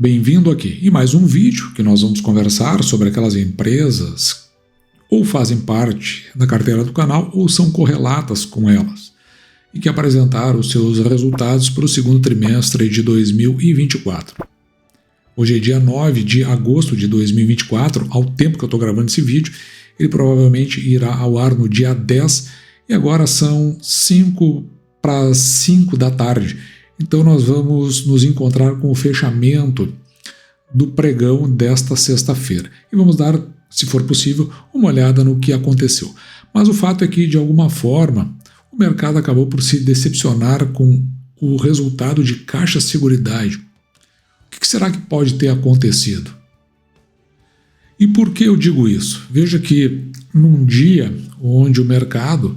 Bem-vindo aqui em mais um vídeo que nós vamos conversar sobre aquelas empresas ou fazem parte da carteira do canal ou são correlatas com elas e que apresentaram os seus resultados para o segundo trimestre de 2024. Hoje é dia 9 de agosto de 2024, ao tempo que eu estou gravando esse vídeo, ele provavelmente irá ao ar no dia 10 e agora são 5 para 5 da tarde. Então nós vamos nos encontrar com o fechamento do pregão desta sexta-feira e vamos dar, se for possível, uma olhada no que aconteceu. Mas o fato é que, de alguma forma, o mercado acabou por se decepcionar com o resultado de Caixa Seguridade. O que será que pode ter acontecido? E por que eu digo isso? Veja que num dia onde o mercado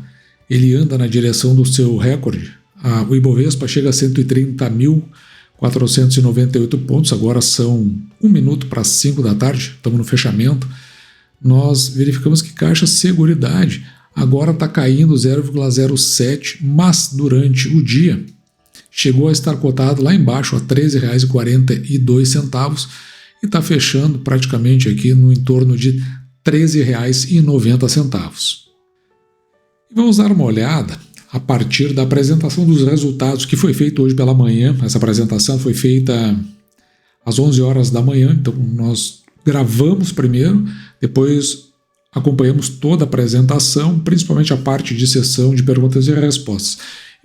ele anda na direção do seu recorde, o Ibovespa chega a 130.498 pontos, agora são 1 minuto para 5 da tarde, estamos no fechamento. Nós verificamos que Caixa Seguridade agora está caindo 0,07, mas durante o dia chegou a estar cotado lá embaixo a R$ 13,42 e está fechando praticamente aqui no entorno de R$ 13,90. E vamos dar uma olhada a partir da apresentação dos resultados que foi feita hoje pela manhã. Essa apresentação foi feita às 11 horas da manhã, então nós gravamos primeiro, depois acompanhamos toda a apresentação, principalmente a parte de sessão de perguntas e respostas.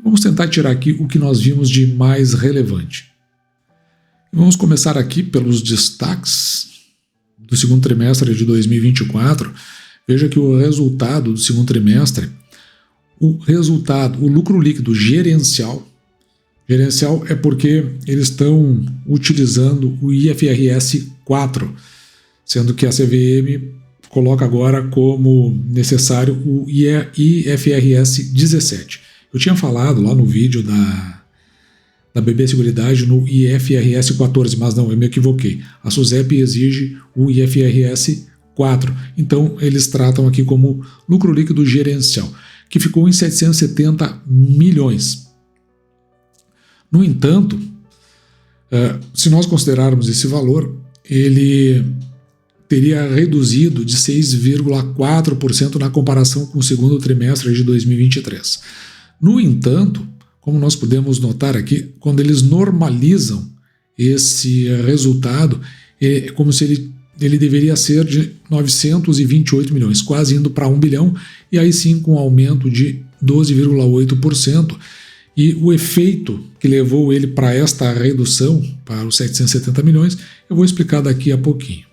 Vamos tentar tirar aqui o que nós vimos de mais relevante. Vamos começar aqui pelos destaques do segundo trimestre de 2024. Veja que o resultado do segundo trimestre, o lucro líquido gerencial é porque eles estão utilizando o IFRS 4, sendo que a CVM coloca agora como necessário o IFRS 17. Eu tinha falado lá no vídeo da BB Seguridade no IFRS 14, mas não, eu me equivoquei. A SUSEP exige o IFRS 4, então eles tratam aqui como lucro líquido gerencial, que ficou em 770 milhões. No entanto, se nós considerarmos esse valor, ele teria reduzido de 6,4% na comparação com o segundo trimestre de 2023. No entanto, como nós podemos notar aqui, quando eles normalizam esse resultado, é como se ele deveria ser de 928 milhões, quase indo para 1 bilhão, e aí sim com um aumento de 12,8%. E o efeito que levou ele para esta redução, para os 770 milhões, eu vou explicar daqui a pouquinho.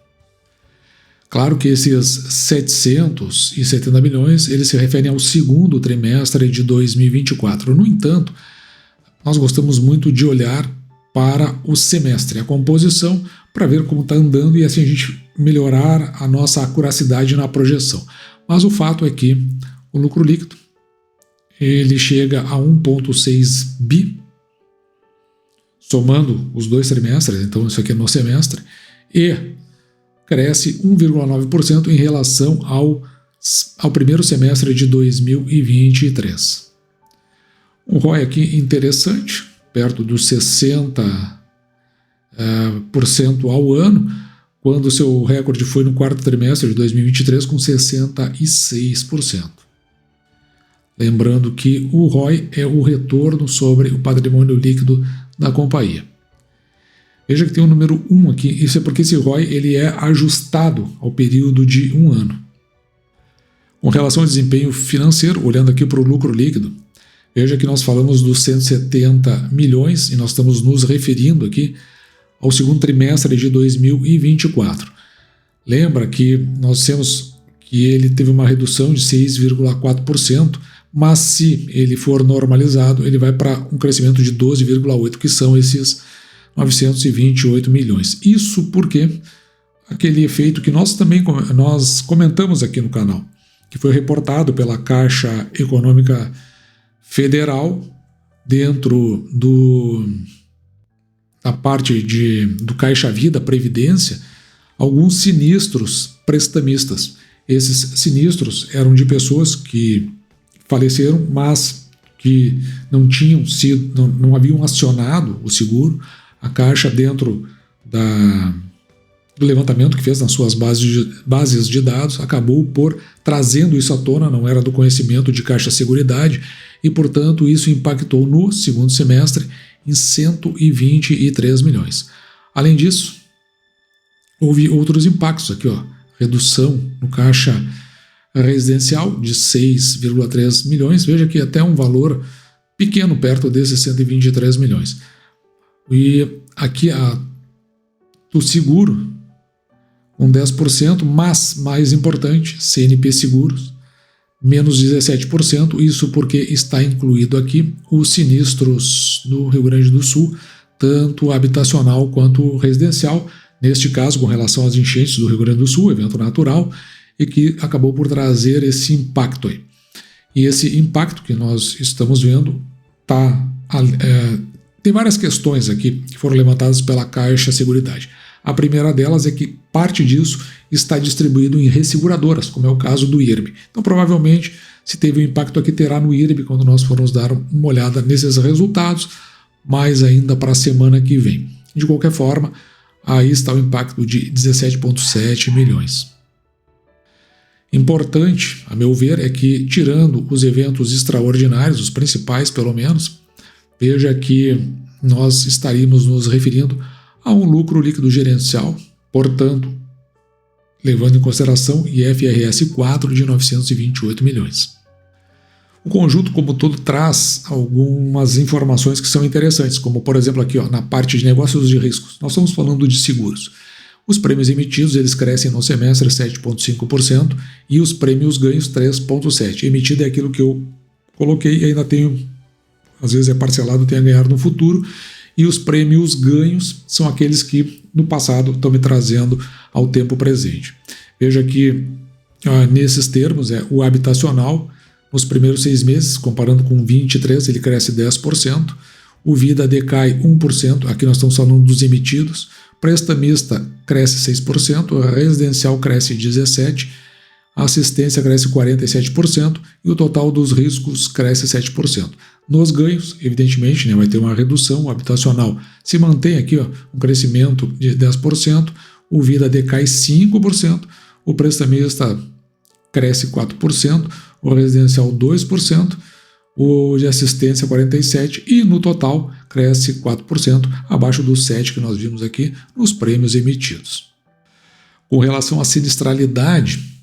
Claro que esses 770 milhões eles se referem ao segundo trimestre de 2024. No entanto, nós gostamos muito de olhar para o semestre, a composição, para ver como está andando e assim a gente melhorar a nossa acuracidade na projeção. Mas o fato é que o lucro líquido ele chega a 1,6 bi, somando os dois trimestres, então isso aqui é no semestre, e cresce 1,9% em relação ao primeiro semestre de 2023. Um ROI aqui interessante, perto dos 60% ao ano, quando o seu recorde foi no quarto trimestre de 2023 com 66%. Lembrando que o ROI é o retorno sobre o patrimônio líquido da companhia. Veja que tem o número 1 aqui, isso é porque esse ROI ele é ajustado ao período de um ano. Com relação ao desempenho financeiro, olhando aqui para o lucro líquido, veja que nós falamos dos 170 milhões e nós estamos nos referindo aqui ao segundo trimestre de 2024. Lembra que nós temos que ele teve uma redução de 6,4%, mas se ele for normalizado, ele vai para um crescimento de 12,8%, que são esses 928 milhões. Isso porque aquele efeito que nós comentamos aqui no canal, que foi reportado pela Caixa Econômica Federal dentro da parte do Caixa Vida Previdência, alguns sinistros prestamistas. Esses sinistros eram de pessoas que faleceram, mas que não haviam acionado o seguro. A Caixa, dentro do levantamento que fez nas suas bases de dados, acabou por trazendo isso à tona, não era do conhecimento de Caixa Seguridade, e, portanto, isso impactou no segundo semestre em 123 milhões. Além disso, houve outros impactos aqui, redução no caixa residencial de 6,3 milhões, veja que até um valor pequeno perto desses 123 milhões. E aqui do seguro, com 10%, mas, mais importante, CNP Seguros, menos 17%, isso porque está incluído aqui os sinistros do Rio Grande do Sul, tanto habitacional quanto residencial, neste caso com relação às enchentes do Rio Grande do Sul, evento natural, e que acabou por trazer esse impacto aí. E esse impacto que nós estamos vendo tem várias questões aqui que foram levantadas pela Caixa Seguridade. A primeira delas é que parte disso está distribuído em resseguradoras, como é o caso do IRB. Então, provavelmente, se teve um impacto aqui, terá no IRB quando nós formos dar uma olhada nesses resultados, mais ainda para a semana que vem. De qualquer forma, aí está o impacto de 17,7 milhões. Importante, a meu ver, é que, tirando os eventos extraordinários, os principais pelo menos, veja que nós estaríamos nos referindo a um lucro líquido gerencial, portanto, levando em consideração IFRS 4 de 928 milhões. O conjunto como todo traz algumas informações que são interessantes, como por exemplo aqui na parte de negócios de riscos. Nós estamos falando de seguros. Os prêmios emitidos eles crescem no semestre 7,5% e os prêmios ganhos 3,7%. Emitido é aquilo que eu coloquei e ainda tenho, às vezes é parcelado, tem a ganhar no futuro. E os prêmios ganhos são aqueles que no passado estão me trazendo ao tempo presente. Veja que nesses termos o habitacional, nos primeiros 6 meses, comparando com 23, ele cresce 10%, o vida decai 1%, aqui nós estamos falando dos emitidos, prestamista cresce 6%, a residencial cresce 17%, a assistência cresce 47% e o total dos riscos cresce 7%. Nos ganhos, evidentemente, vai ter uma redução, o habitacional se mantém aqui um crescimento de 10%, o vida decai 5%, o prestamista cresce 4%, o residencial 2%, o de assistência 47% e no total cresce 4%, abaixo dos 7% que nós vimos aqui nos prêmios emitidos. Com relação à sinistralidade,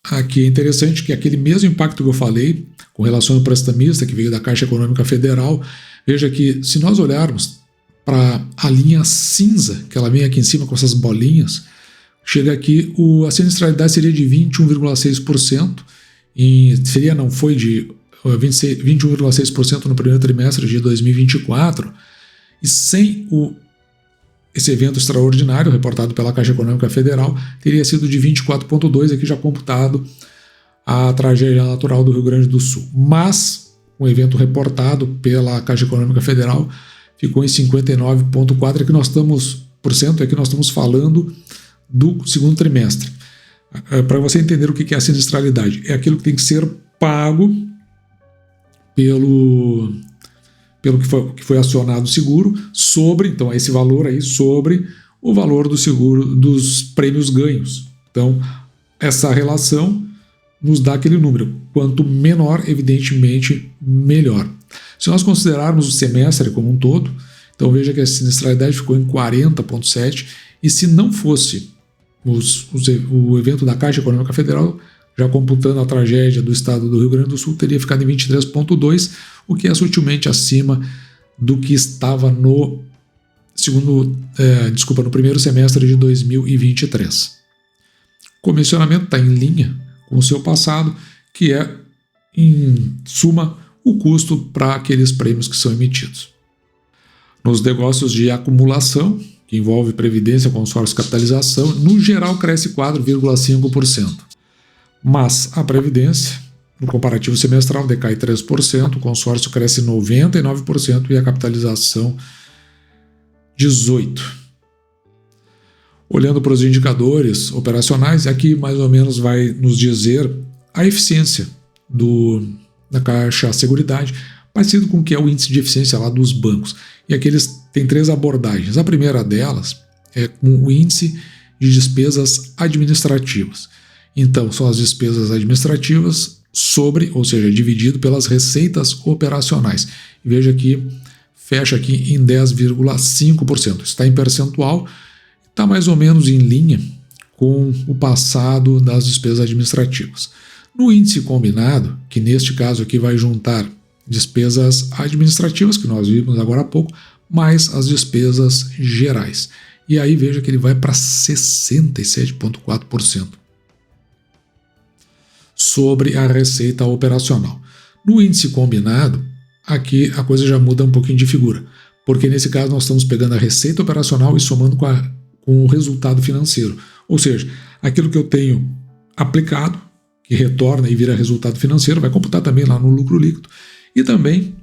aqui é interessante que aquele mesmo impacto que eu falei com relação ao prestamista que veio da Caixa Econômica Federal, veja que se nós olharmos para a linha cinza, que ela vem aqui em cima com essas bolinhas, chega aqui, a sinistralidade seria de 21,6%, foi de 21,6% no primeiro trimestre de 2024, e sem esse evento extraordinário reportado pela Caixa Econômica Federal, teria sido de 24,2%, aqui já computado a tragédia natural do Rio Grande do Sul. Mas o evento reportado pela Caixa Econômica Federal ficou em 59,4%, aqui nós estamos falando do segundo trimestre. Para você entender o que é a sinistralidade, é aquilo que tem que ser pago pelo que foi acionado o seguro, então esse valor aí sobre o valor do seguro dos prêmios ganhos. Então, essa relação nos dá aquele número. Quanto menor, evidentemente, melhor. Se nós considerarmos o semestre como um todo, então veja que a sinistralidade ficou em 40,7%, e se não fosse o evento da Caixa Econômica Federal, já computando a tragédia do estado do Rio Grande do Sul, teria ficado em 23,2%, o que é sutilmente acima do que estava no primeiro semestre de 2023. O comissionamento está em linha com o seu passado, que é, em suma, o custo para aqueles prêmios que são emitidos. Nos negócios de acumulação, que envolve previdência, consórcio e capitalização, no geral cresce 4,5%. Mas a previdência, no comparativo semestral, decai 3%, o consórcio cresce 99% e a capitalização 18%. Olhando para os indicadores operacionais, aqui mais ou menos vai nos dizer a eficiência da Caixa Seguridade, parecido com o que é o índice de eficiência lá dos bancos. E aqui eles têm 3 abordagens. A primeira delas com o índice de despesas administrativas. Então, são as despesas administrativas ou seja, dividido pelas receitas operacionais. Veja que fecha aqui em 10,5%. Está em percentual, está mais ou menos em linha com o passado das despesas administrativas. No índice combinado, que neste caso aqui vai juntar despesas administrativas, que nós vimos agora há pouco, mais as despesas gerais. E aí veja que ele vai para 67,4% sobre a receita operacional. No índice combinado, aqui a coisa já muda um pouquinho de figura, porque nesse caso nós estamos pegando a receita operacional e somando com o resultado financeiro. Ou seja, aquilo que eu tenho aplicado, que retorna e vira resultado financeiro, vai computar também lá no lucro líquido. E também,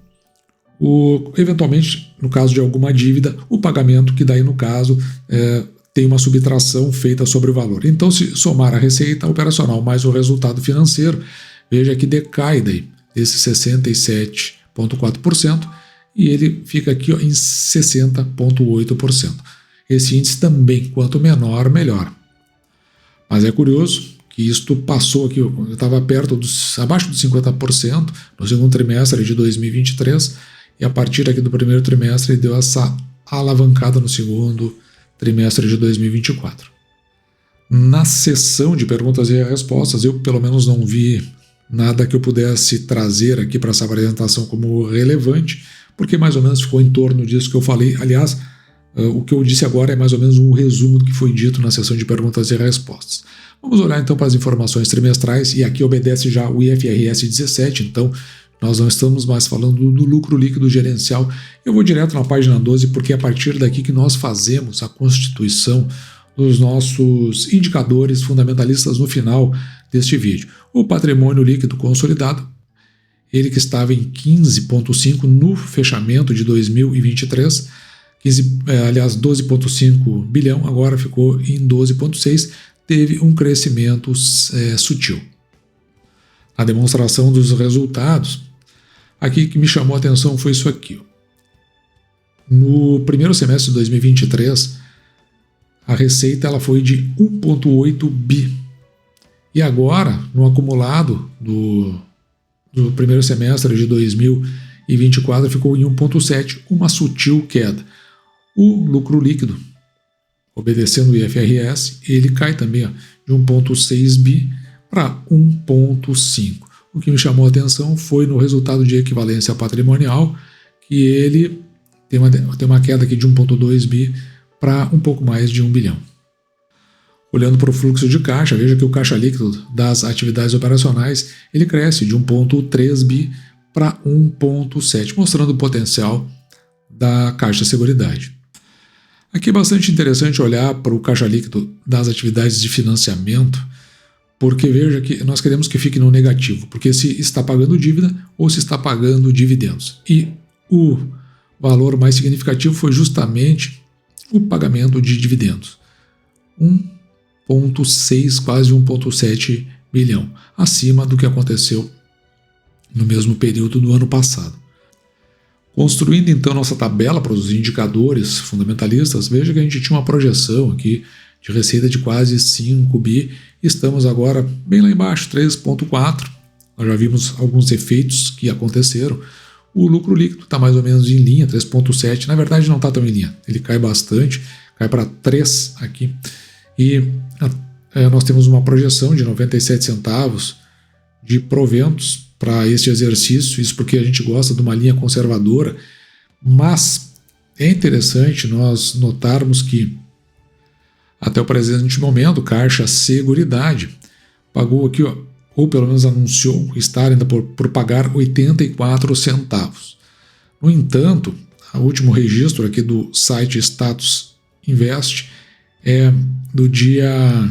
eventualmente, no caso de alguma dívida, o pagamento, que daí no caso tem uma subtração feita sobre o valor. Então, se somar a receita operacional mais o resultado financeiro, veja que decai daí esse 67,4% e ele fica aqui em 60,8%. Esse índice também, quanto menor, melhor. Mas é curioso que isto passou aqui, eu estava abaixo dos 50% no segundo trimestre de 2023, e a partir aqui do primeiro trimestre deu essa alavancada no segundo trimestre de 2024. Na sessão de perguntas e respostas, eu pelo menos não vi nada que eu pudesse trazer aqui para essa apresentação como relevante, porque mais ou menos ficou em torno disso que eu falei. Aliás, o que eu disse agora é mais ou menos um resumo do que foi dito na sessão de perguntas e respostas. Vamos olhar então para as informações trimestrais, e aqui obedece já o IFRS 17, então nós não estamos mais falando do lucro líquido gerencial. Eu vou direto na página 12, porque é a partir daqui que nós fazemos a constituição dos nossos indicadores fundamentalistas no final deste vídeo. O patrimônio líquido consolidado, ele que estava em 15,5 no fechamento de 2023, 12,5 bilhão, agora ficou em 12,6, teve um crescimento sutil. A demonstração dos resultados, aqui que me chamou a atenção foi isso aqui. No primeiro semestre de 2023, a receita ela foi de 1,8 bi. E agora, no acumulado do primeiro semestre de 2024, ficou em 1,7, uma sutil queda. O lucro líquido, obedecendo o IFRS, ele cai também de 1,6 bi para 1,5. O que me chamou a atenção foi no resultado de equivalência patrimonial, que ele tem uma queda aqui de 1,2 bi para um pouco mais de 1 bilhão. Olhando para o fluxo de caixa, veja que o caixa líquido das atividades operacionais ele cresce de 1,3 bi para 1,7, mostrando o potencial da Caixa Seguridade. Aqui é bastante interessante olhar para o caixa líquido das atividades de financiamento, porque veja que nós queremos que fique no negativo, porque se está pagando dívida ou se está pagando dividendos. E o valor mais significativo foi justamente o pagamento de dividendos. 1,6, quase 1,7 bilhão, acima do que aconteceu no mesmo período do ano passado. Construindo então nossa tabela para os indicadores fundamentalistas, veja que a gente tinha uma projeção aqui de receita de quase 5 bi, estamos agora bem lá embaixo, 3,4, nós já vimos alguns efeitos que aconteceram. O lucro líquido está mais ou menos em linha, 3,7, na verdade não está tão em linha, ele cai bastante, cai para 3 aqui, e nós temos uma projeção de 97 centavos de proventos para este exercício, isso porque a gente gosta de uma linha conservadora, mas é interessante nós notarmos que até o presente momento, Caixa Seguridade pagou aqui, ou pelo menos anunciou estar ainda por pagar 84 centavos. No entanto, o último registro aqui do site Status Invest é do dia...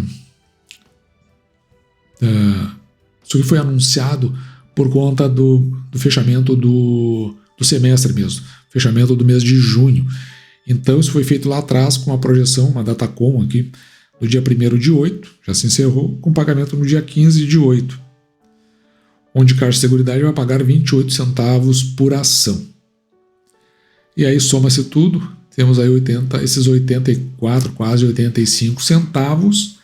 isso que foi anunciado por conta do fechamento do semestre mesmo, fechamento do mês de junho. Então isso foi feito lá atrás com a projeção, uma datacom aqui, no dia 1º de 8, já se encerrou, com pagamento no dia 15 de 8, onde Caixa Seguridade vai pagar 28 centavos por ação. E aí soma-se tudo, temos aí esses 84, quase 85 centavos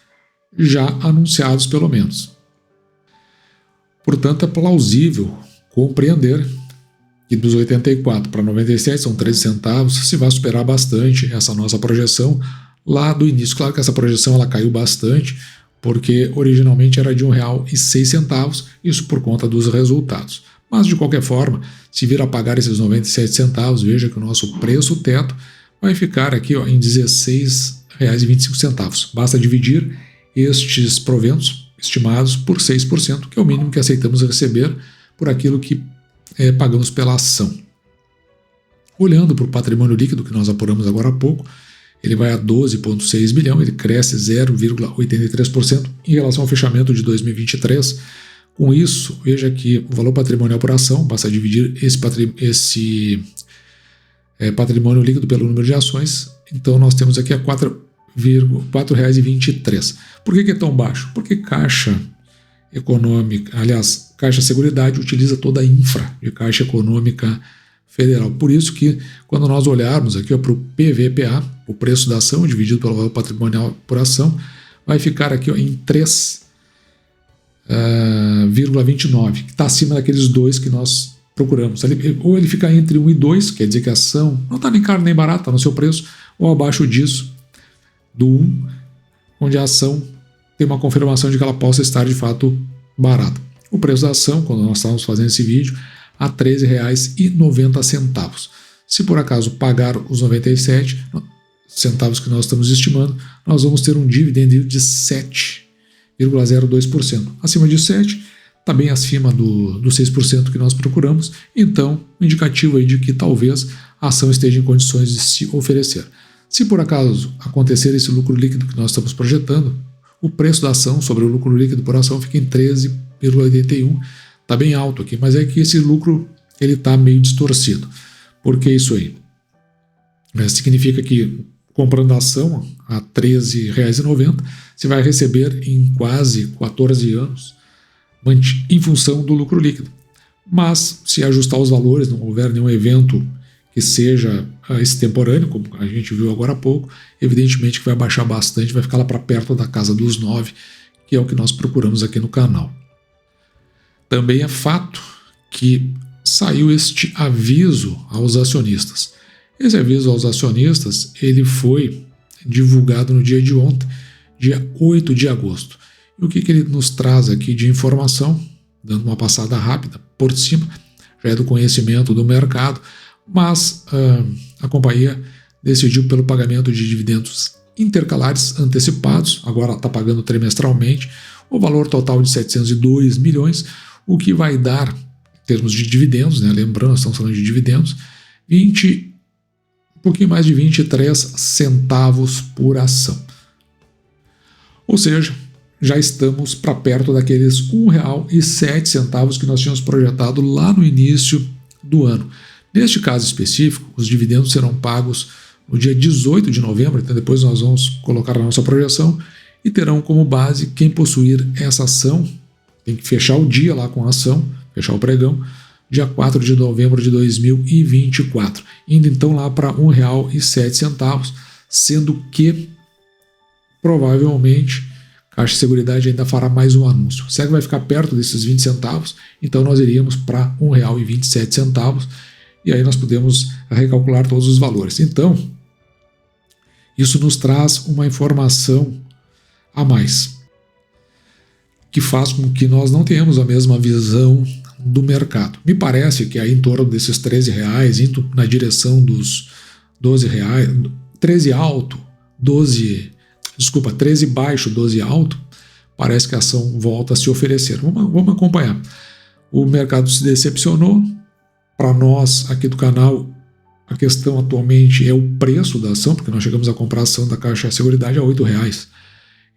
já anunciados pelo menos. Portanto, é plausível compreender que dos 84 para 97 são 13 centavos, se vai superar bastante essa nossa projeção lá do início. Claro que essa projeção ela caiu bastante, porque originalmente era de R$ 1,06, isso por conta dos resultados. Mas, de qualquer forma, se vir a pagar esses 97 centavos, veja que o nosso preço teto vai ficar aqui em R$ 16,25. Basta dividir estes proventos estimados por 6%, que é o mínimo que aceitamos receber por aquilo que pagamos pela ação. Olhando para o patrimônio líquido, que nós apuramos agora há pouco, ele vai a 12,6 bilhão, ele cresce 0,83% em relação ao fechamento de 2023. Com isso, veja que o valor patrimonial por ação, basta dividir esse patrimônio líquido pelo número de ações, então nós temos aqui a R$ 4,23. Por que é tão baixo? Porque Caixa Econômica, aliás, Caixa Seguridade utiliza toda a infra de Caixa Econômica Federal. Por isso que quando nós olharmos aqui para o PVPA, o preço da ação dividido pelo valor patrimonial por ação, vai ficar aqui em 3,29, que está acima daqueles dois que nós procuramos. Ou ele fica entre 1 e 2, quer dizer que a ação não está nem cara nem barata, está no seu preço, ou abaixo disso, do 1, onde a ação tem uma confirmação de que ela possa estar de fato barata. O preço da ação, quando nós estávamos fazendo esse vídeo, a R$ 13,90. Se por acaso pagar os 97 centavos que nós estamos estimando, nós vamos ter um dividend de 7,02%. Acima de 7, está bem acima do 6% que nós procuramos, então indicativo aí de que talvez a ação esteja em condições de se oferecer. Se por acaso acontecer esse lucro líquido que nós estamos projetando, o preço da ação sobre o lucro líquido por ação fica em 13,81. Está bem alto aqui, mas é que esse lucro ele está meio distorcido. Por que isso aí? Significa que comprando a ação a R$ 13,90, você vai receber em quase 14 anos em função do lucro líquido. Mas se ajustar os valores, não houver nenhum evento que seja extemporâneo, como a gente viu agora há pouco, evidentemente que vai baixar bastante, vai ficar lá para perto da casa dos 9, que é o que nós procuramos aqui no canal. Também é fato que saiu este aviso aos acionistas. Esse aviso aos acionistas ele foi divulgado no dia de ontem, dia 8 de agosto. E o que ele nos traz aqui de informação, dando uma passada rápida por cima, já é do conhecimento do mercado, mas a companhia decidiu pelo pagamento de dividendos intercalares antecipados, agora está pagando trimestralmente, o valor total de 702 milhões, o que vai dar, em termos de dividendos, né, lembrando, estamos falando de dividendos, um pouquinho mais de 23 centavos por ação. Ou seja, já estamos para perto daqueles R$ 1,07 que nós tínhamos projetado lá no início do ano. Neste caso específico, os dividendos serão pagos no dia 18 de novembro, então depois nós vamos colocar a nossa projeção e terão como base quem possuir essa ação, tem que fechar o dia lá com a ação, fechar o pregão, dia 4 de novembro de 2024, indo então lá para R$ 1,07, sendo que provavelmente Caixa Seguridade ainda fará mais um anúncio. Será que vai ficar perto desses 20 centavos? Então nós iríamos para R$ 1,27 e aí nós podemos recalcular todos os valores. Então, isso nos traz uma informação a mais, que faz com que nós não tenhamos a mesma visão do mercado. Me parece que aí em torno desses R$ 13, indo na direção dos R$12, 13 alto, 13 baixo, 12 alto, parece que a ação volta a se oferecer. Vamos acompanhar. O mercado se decepcionou. Para nós, aqui do canal, a questão atualmente é o preço da ação, porque nós chegamos a comprar a ação da Caixa Seguridade a R$ 8,00.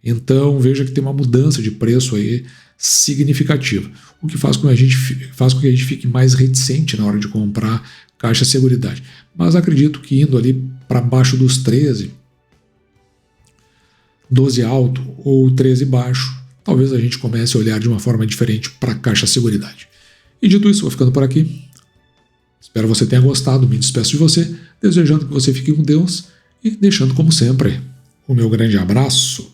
Então, veja que tem uma mudança de preço aí significativa, o que faz com que a gente fique mais reticente na hora de comprar Caixa Seguridade. Mas acredito que indo ali para baixo dos 13, 12 alto ou 13 baixo, talvez a gente comece a olhar de uma forma diferente para a Caixa Seguridade. E dito isso, vou ficando por aqui. Espero que você tenha gostado, me despeço de você, desejando que você fique com Deus e deixando, como sempre, o meu grande abraço.